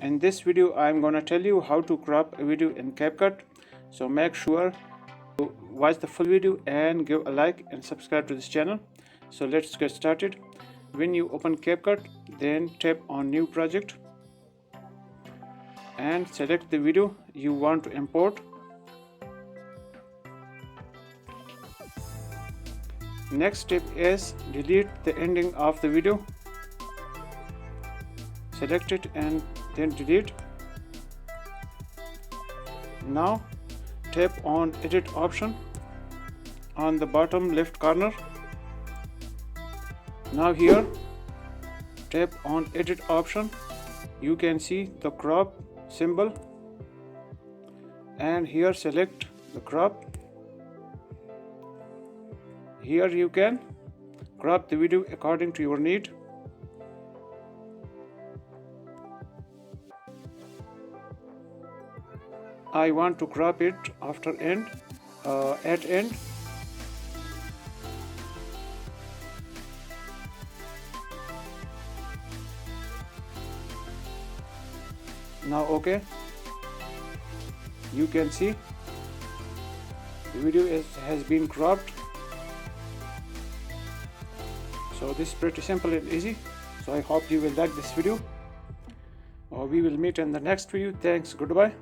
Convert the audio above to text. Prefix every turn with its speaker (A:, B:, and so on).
A: In this video I'm gonna tell you how to crop a video in Capcut, so make sure to watch the full video and give a like and subscribe to this channel. So let's get started. When you open Capcut, then tap on new project and select the video you want to import. Next step is delete the ending of the video. Select it and then delete. Now tap on edit option on the bottom left corner. Now here tap on edit option. You can see the crop symbol and here select the crop. Here you can crop the video according to your need. I want to crop it after end, at end. Now okay, you can see the video has been cropped. So this is pretty simple and easy. So I hope you will like this video. We will meet in the next video. Thanks. Goodbye.